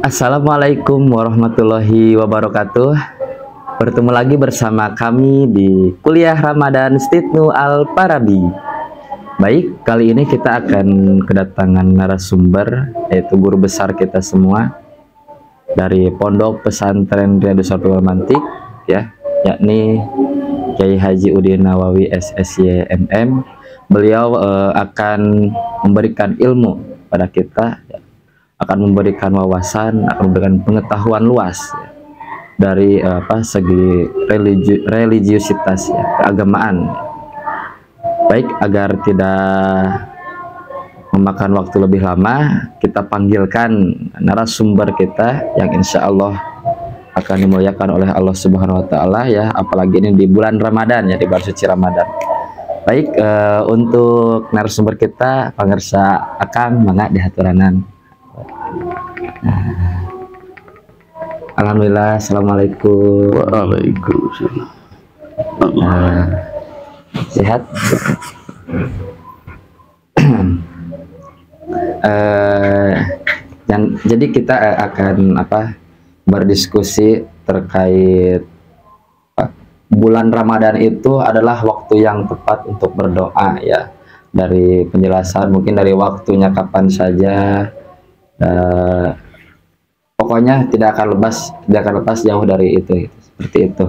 Assalamualaikum warahmatullahi wabarakatuh. Bertemu lagi bersama kami di Kuliah Ramadan Stitnu Al-Farabi. Baik, kali ini kita akan kedatangan narasumber, yaitu guru besar kita semua dari Pondok Pesantren Riyadhus Shalihin Mantik, ya, yakni Kiai Haji Udin Nawawi SSY MM. Beliau akan memberikan ilmu pada kita, ya, akan memberikan wawasan, akan memberikan pengetahuan luas, ya, dari segi religiusitas, ya, keagamaan. Baik, agar tidak memakan waktu lebih lama, kita panggilkan narasumber kita yang insya Allah akan dimuliakan oleh Allah Subhanahu Wa Taala, ya, apalagi ini di bulan Ramadan, ya, di bulan suci Ramadan. Baik, untuk narasumber kita, pangersa Akang mangga dihaturanan. Alhamdulillah, assalamualaikum. Waalaikumsalam. Sehat? Jadi kita akan berdiskusi terkait bulan Ramadan itu adalah waktu yang tepat untuk berdoa, ya. Dari penjelasan mungkin dari waktunya kapan saja, pokoknya tidak akan lepas jauh dari itu, seperti itu.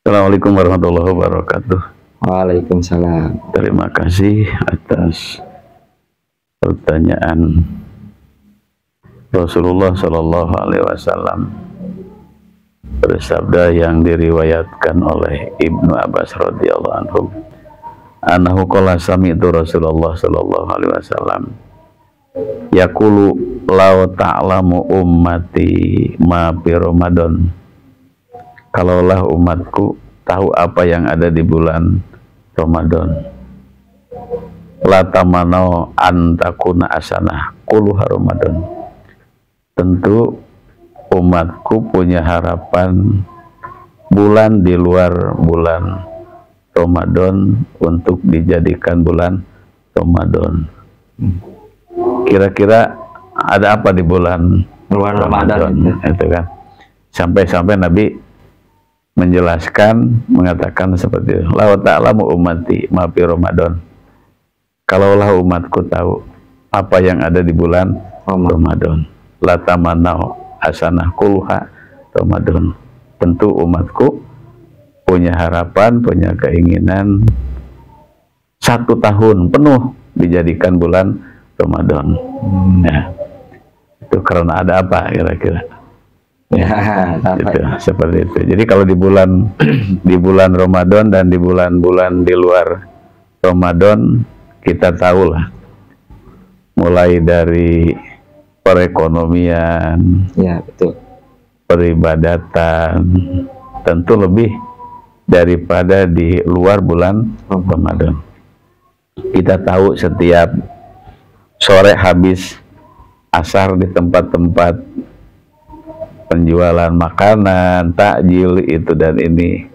Assalamualaikum warahmatullahi wabarakatuh. Waalaikumsalam. Terima kasih atas pertanyaan. Rasulullah Shallallahu Alaihi Wasallam bersabda yang diriwayatkan oleh Ibnu Abbas radhiyallahu anhu, annahu qala sami'tu Rasulullah Shallallahu Alaihi Wasallam yaqulu law ta'lamu ummati ma fi Ramadan, kalaulah umatku tahu apa yang ada di bulan Ramadan, la tamanau an takuna asanah quluha Ramadan, tentu umatku punya harapan bulan di luar bulan Ramadan untuk dijadikan bulan Ramadan. Kira-kira ada apa di bulan Ramadan itu kan? Sampai-sampai Nabi menjelaskan, mengatakan seperti itu. La ta'lamu ummati ma fi Ramadan. Kalaulah umatku tahu apa yang ada di bulan Ramadan, la tamanau hasanah kulha Ramadan, tentu umatku punya harapan, punya keinginan 1 tahun penuh dijadikan bulan Ramadan. Ya, itu karena ada apa kira-kira? Ya, gitu, seperti itu. Jadi kalau di bulan Ramadan dan di bulan-bulan di luar Ramadan, kita tahulah mulai dari perekonomian, ya, betul, peribadatan, tentu lebih daripada di luar bulan Ramadan. Kita tahu setiap sore habis asar di tempat-tempat penjualan makanan, takjil itu dan ini,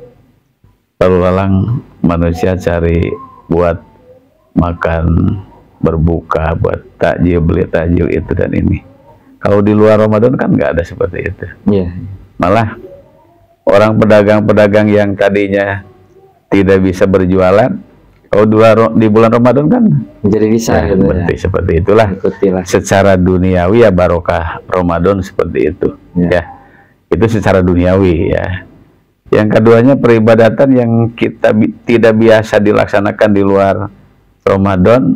lalu lalang manusia cari buat makan, berbuka, buat takjil, beli takjil itu dan ini. Kalau di luar Ramadan kan nggak ada seperti itu. Yeah. Malah orang pedagang-pedagang yang tadinya tidak bisa berjualan, kalau di bulan Ramadan kan menjadi bisa, ya, gitu, ya. Seperti itulah. Ikutilah. Secara duniawi ya barokah Ramadan seperti itu. Ya, itu secara duniawi, ya. Yang keduanya peribadatan yang kita tidak biasa dilaksanakan di luar Ramadan,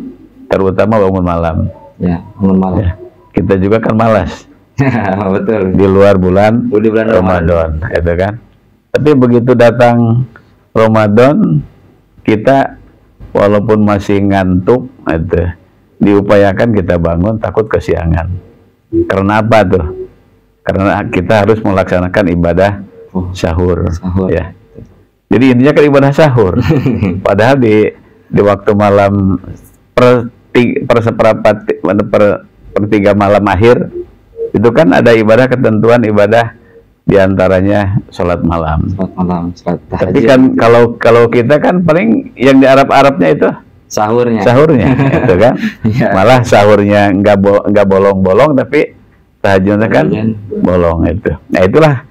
terutama bangun malam. Ya, bangun malam. Ya. Kita juga kan malas. Betul. Di luar bulan Ramadan, itu kan. Tapi begitu datang Ramadan, kita walaupun masih ngantuk, itu diupayakan kita bangun, takut kesiangan. Karena apa tuh? Karena kita harus melaksanakan ibadah sahur. Ya. Jadi intinya kan ibadah sahur. Padahal di waktu malam per 3 malam akhir itu kan ada ibadah, ketentuan ibadah, diantaranya sholat malam. Tapi kan kalau kita kan paling yang di Arabnya itu sahurnya itu kan. Ya. Malah sahurnya nggak bolong-bolong, tapi tahajudnya kan bolong itu. Nah itulah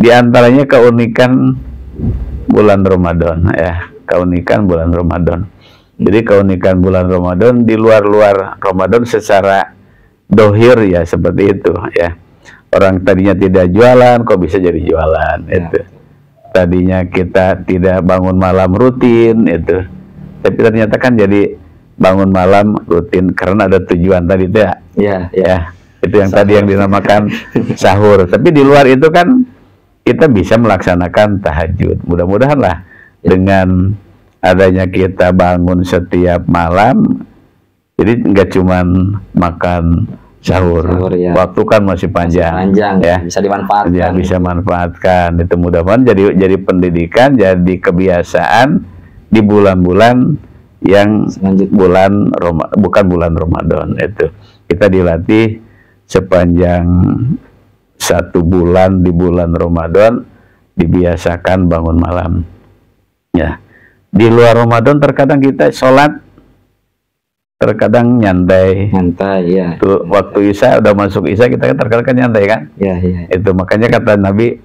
diantaranya keunikan bulan Ramadan ya, keunikan bulan Ramadan. Jadi keunikan bulan Ramadan di luar Ramadan secara dohir ya seperti itu ya. Orang tadinya tidak jualan kok bisa jadi jualan itu. Tadinya kita tidak bangun malam rutin itu, tapi ternyata kan jadi bangun malam rutin karena ada tujuan tadi itu ya. Itu yang sahur. Tadi yang dinamakan sahur. Tapi di luar itu kan kita bisa melaksanakan tahajud. Mudah-mudahan lah dengan adanya kita bangun setiap malam, jadi nggak cuman makan sahur ya. Waktu kan masih panjang ya, bisa dimanfaatkan ya, bisa manfaatkan itu. Mudah-mudahan jadi pendidikan, jadi kebiasaan di bulan-bulan yang bukan bulan Ramadan itu. Kita dilatih sepanjang 1 bulan di bulan Ramadan dibiasakan bangun malam ya. Di luar Ramadan terkadang kita sholat terkadang nyantai ya. Tuh waktu Isya udah masuk Isya kita terkadang kan nyantai kan ya. Itu makanya kata Nabi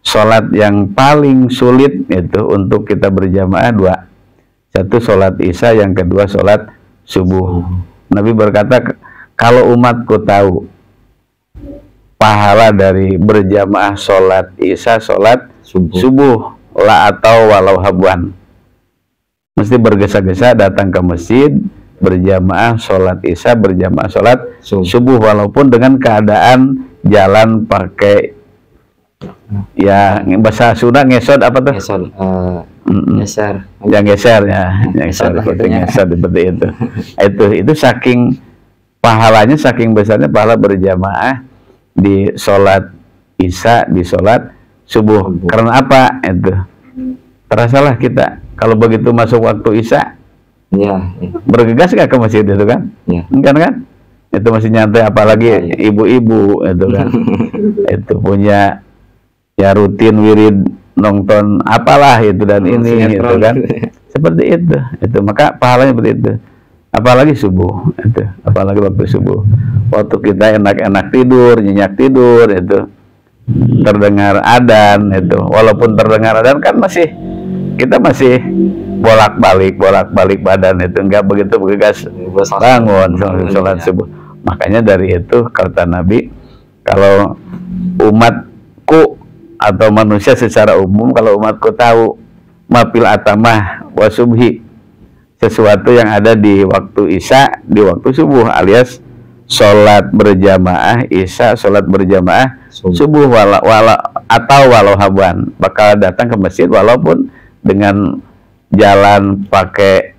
sholat yang paling sulit itu untuk kita berjamaah 2. Satu sholat Isya, yang kedua sholat subuh. Nabi berkata kalau umatku tahu pahala dari berjamaah sholat Isya, sholat subuh la atau walau habuan, mesti bergesa-gesa datang ke masjid berjamaah sholat Isya, berjamaah sholat subuh, walaupun dengan keadaan jalan pakai ya bahasa Sunda ngesot apa tuh? Ngeser. Yang geser ya, ngeser seperti itu. Itu saking pahalanya, saking besarnya pahala berjamaah di sholat Isya, di sholat subuh. Karena apa? Itu terasalah kita kalau begitu masuk waktu Isya bergegas gak ke masjid itu kan? Kan itu masih nyantai, apalagi ibu-ibu itu kan itu punya ya rutin wirid nonton apalah itu dan ini itu kan seperti itu maka pahalanya seperti itu. Apalagi subuh itu, apalagi waktu subuh, waktu kita enak-enak tidur, nyenyak tidur itu, terdengar adzan itu, walaupun terdengar adzan kan kita masih bolak-balik badan itu, enggak begitu bergegas bangun sholat subuh. Makanya dari itu kata Nabi, kalau umatku atau manusia secara umum, kalau umatku tahu mapil atamah wa subhi, sesuatu yang ada di waktu Isya, di waktu subuh, alias sholat berjamaah Isya, sholat berjamaah subuh walau habuan, bakal datang ke masjid walaupun dengan jalan pakai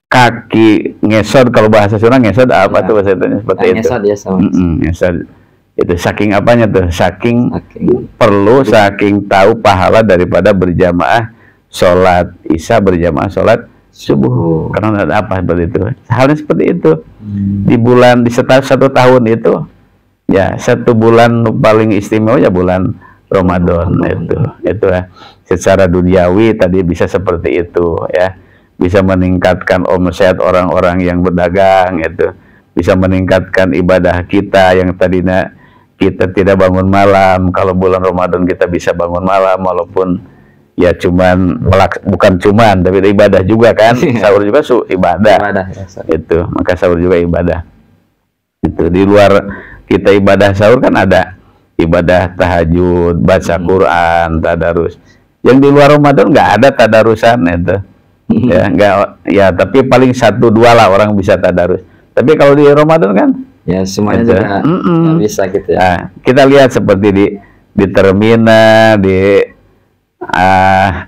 kaki, ngesod, kalau bahasa Sunda ngesod apa tuh bahasa itu seperti itu. Ngesod itu saking apanya tuh, saking perlu, saking tahu pahala daripada berjamaah sholat Isya, berjamaah sholat subuh. Karena ada apa seperti itu, halnya seperti itu. Di bulan, di satu tahun itu ya, 1 bulan paling istimewa ya bulan Ramadan itu ya. Secara duniawi tadi bisa seperti itu ya, bisa meningkatkan omset orang-orang yang berdagang itu, bisa meningkatkan ibadah kita yang tadinya kita tidak bangun malam. Kalau bulan Ramadan kita bisa bangun malam, walaupun ya bukan cuman tapi ibadah juga kan. Sahur juga ibadah itu, maka sahur juga ibadah itu. Di luar kita ibadah sahur kan ada ibadah tahajud, baca Quran, tadarus. Yang di luar Ramadan nggak ada tadarusan itu ya, nggak ya, tapi paling 1-2 lah orang bisa tadarus. Tapi kalau di Ramadan kan ya semuanya juga bisa gitu ya. Nah, kita lihat seperti di terminal, di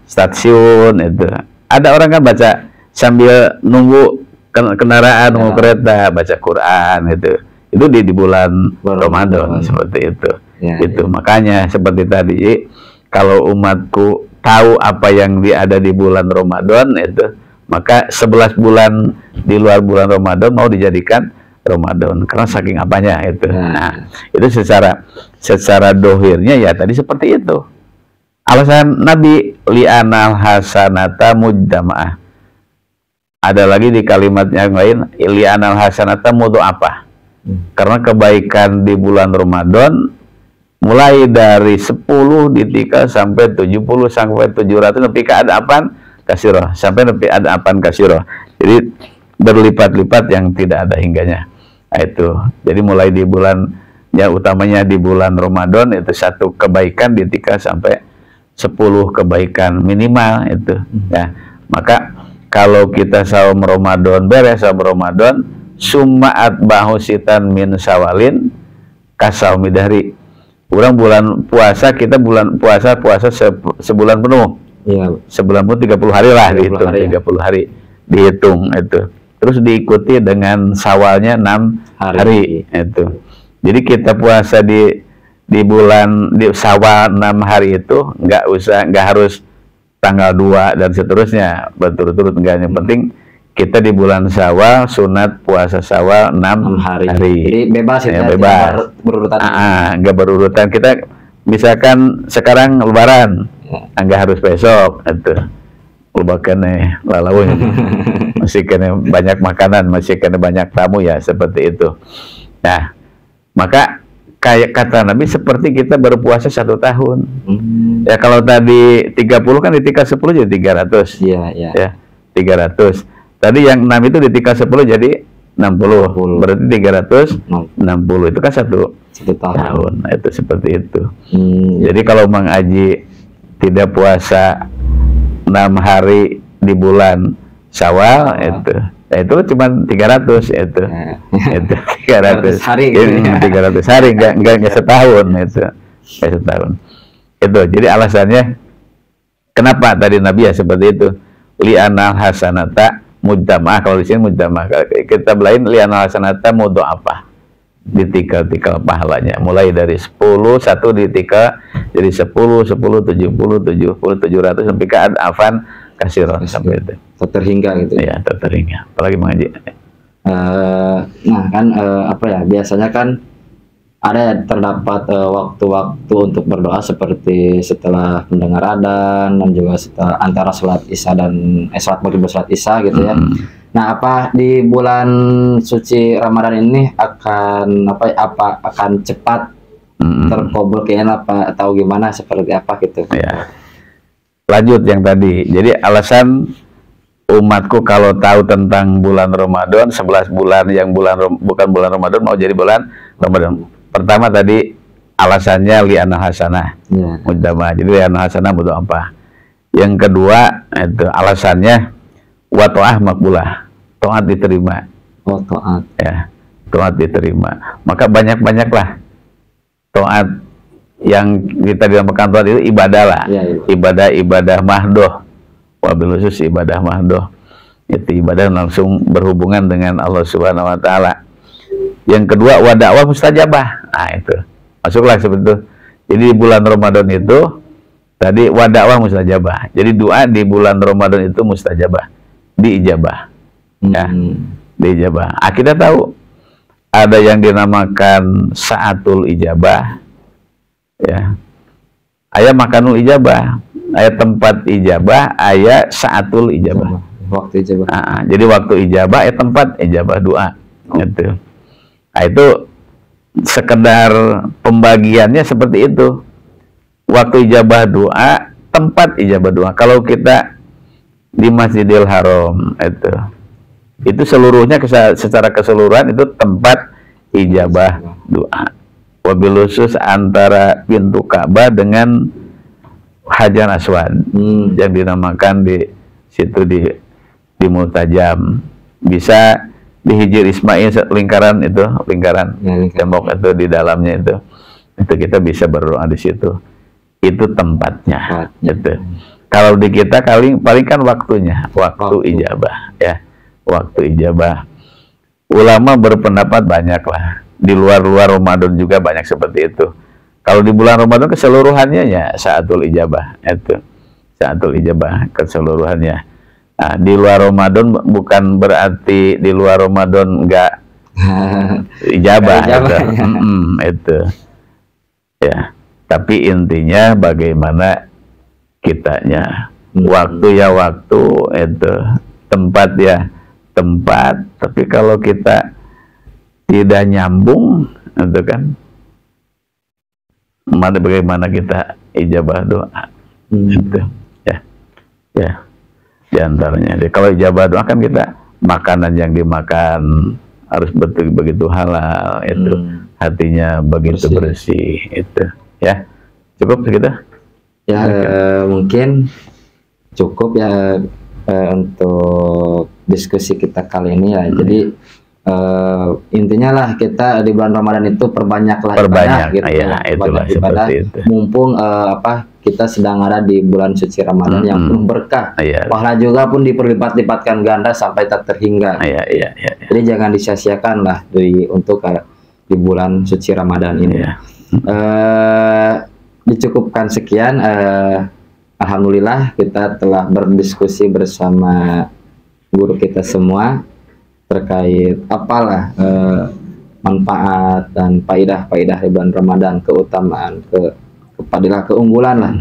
stasiun itu ada orang kan baca sambil nunggu kendaraan mau kereta, baca Quran itu di bulan Ramadan seperti itu. Itu makanya seperti tadi, kalau umatku tahu apa yang ada di bulan Ramadan itu, maka 11 bulan di luar bulan Ramadan mau dijadikan Ramadan, karena saking apanya itu. Nah, itu secara dohirnya ya tadi seperti itu. Alasan Nabi li'anal hasanata mujtamaah. Ada lagi di kalimat yang lain li'anal hasanata mudha'afah. Karena kebaikan di bulan Ramadan mulai dari 10 ditika sampai 70 sampai 700 nepi ka adapaan kasiro, sampai nepi adapaan kasiro. Jadi berlipat-lipat yang tidak ada hingganya. Nah, itu. Jadi mulai di bulan, ya utamanya di bulan Ramadan itu 1 kebaikan ditika sampai 10 kebaikan minimal itu. Ya. Maka kalau kita saum Ramadan, beres saum Ramadan, summaat bahusitan min sawalin kasaumi dahri. Orang bulan puasa, kita bulan puasa sebulan penuh. Iya. Sebulan penuh 30 hari lah dihitung, 30 hari dihitung itu. Terus diikuti dengan sawalnya 6 hari itu. Jadi kita puasa di bulan di sawal 6 hari itu nggak harus tanggal 2 dan seterusnya berturut-turut, enggak. Yang penting kita di bulan Syawal sunat puasa Syawal 6 hari. Jadi bebas ya, bebas. Berurutan. Enggak berurutan. Kita misalkan sekarang Lebaran, enggak harus besok itu. Lebakan lalaunya. Masih kena banyak makanan, masih kena banyak tamu ya, seperti itu. Nah, maka kayak kata Nabi seperti kita berpuasa 1 tahun. Ya kalau tadi 30 kan ditika 10 jadi 300. Iya. Ya, 300. Tadi yang 6 itu ditika 10 jadi 60. Berarti 360. Itu kan 1 tahun. Nah, itu seperti itu. Jadi kalau Mang Aji tidak puasa 6 hari di bulan Syawal itu, nah itu cuma 300 itu. Itu 300 hari. 300 hari enggak setahun itu. Enggak setahun. Itu. Jadi alasannya kenapa tadi Nabi ya seperti itu. Li'anal hasanata mujtamah, kalau di sini mujtamah, kita belain li'anal hasanata mudha'afah, ditikal-tikal pahalanya, mulai dari 10, 1 ditikal jadi 10, 10, 70, 70, 700 sampai ke adafan kasiron sampai itu. Terhingga gitu. Ya, terhingga. Apalagi mengaji. Nah kan apa ya, biasanya kan ada terdapat waktu-waktu untuk berdoa seperti setelah mendengar adzan dan juga setelah antara sholat isya dan sholat maghrib dan sholat isya gitu ya. Nah, apa di bulan suci Ramadan ini akan akan cepat terkabul kayaknya apa atau gimana, seperti apa gitu? Ya. Lanjut yang tadi. Jadi alasan umatku kalau tahu tentang bulan Ramadan, 11 bulan yang bukan bulan Ramadan mau jadi bulan Ramadan. Pertama tadi alasannya li'anal hasanah mujtamah. Jadi li'anal hasanah butuh apa? Yang kedua itu alasannya wa ta'ah makbulah. Taat diterima. Oh, taat. Ya, taat diterima. Maka banyak-banyaklah taat yang kita dinamakan taat itu ibadah lah. Ibadah mahdoh. Wabil khusus ibadah mahdoh. Itu ibadah langsung berhubungan dengan Allah Subhanahu wa taala. Yang kedua wadakwah mustajabah. Nah itu masuklah seperti itu. Jadi di bulan Ramadan itu tadi wadakwah mustajabah. Jadi doa di bulan Ramadan itu mustajabah, diijabah. Ya, diijabah. Kita tahu ada yang dinamakan saatul ijabah. Ya. Aya makanul ijabah, aya tempat ijabah, aya saatul ijabah. Waktu ijabah. Jadi waktu ijabah tempat ijabah doa. Gitu. Nah, itu sekedar pembagiannya seperti itu. Waktu ijabah doa, tempat ijabah doa. Kalau kita di Masjidil Haram itu seluruhnya secara keseluruhan itu tempat ijabah doa. Wabil khusus antara pintu Ka'bah dengan Hajar Aswad yang dinamakan di situ di Multajam. Bisa di Hijir Ismail lingkaran itu, lingkaran tembok itu di dalamnya itu kita bisa berdoa di situ. Itu tempatnya. Gitu. Kalau di kita paling kan waktunya, waktu ijabah ya, waktu ijabah. Ulama berpendapat banyak lah. Di luar Ramadan juga banyak seperti itu. Kalau di bulan Ramadan keseluruhannya ya saatul ijabah itu, saatul ijabah keseluruhannya. Nah, di luar Ramadan bukan berarti di luar Ramadan enggak ijabah itu. Ya, tapi intinya bagaimana kitanya. Waktu ya waktu itu, tempat ya tempat. Tapi kalau kita tidak nyambung, itu kan bagaimana kita ijabah doa. Itu ya diantaranya. Jadi kalau ijabah doa kan kita makanan yang dimakan harus betul begitu halal, itu hatinya begitu bersih, itu ya. Cukup segitu ya. Mungkin cukup ya untuk diskusi kita kali ini ya. Jadi intinya lah kita di bulan Ramadan itu perbanyaklah ibadah gitu ya, itulah ibadah itu. Mumpung kita sedang ada di bulan suci Ramadan yang penuh berkah, pahala juga pun diperlipat-lipatkan ganda sampai tak terhingga. Jadi jangan disia-siakan lah untuk di bulan suci Ramadan ini. Dicukupkan sekian. Alhamdulillah kita telah berdiskusi bersama guru kita semua terkait apalah manfaat dan faidah-faidah di bulan Ramadan, keutamaan, kepadilah, keunggulan lah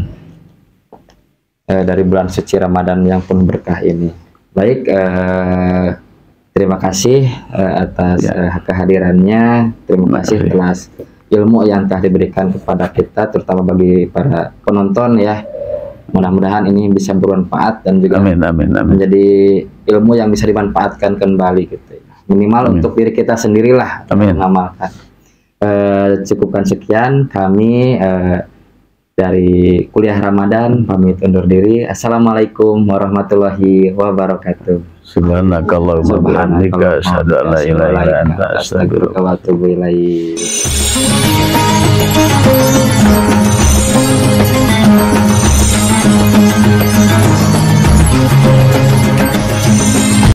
dari bulan suci Ramadan yang penuh berkah ini. Baik, terima kasih atas kehadirannya. Terima kasih atas ilmu yang telah diberikan kepada kita, terutama bagi para penonton ya. Mudah-mudahan ini bisa bermanfaat dan juga menjadi ilmu yang bisa dimanfaatkan kembali gitu ya. Minimal untuk diri kita sendirilah mengamalkan. Cukupkan sekian kami dari Kuliah Ramadan pamit undur diri. Assalamualaikum warahmatullahi wabarakatuh. Subhanakallahumma wa bihamdika asyhadu an la ilaha illa anta astaghfiruka wa atubu ilaik.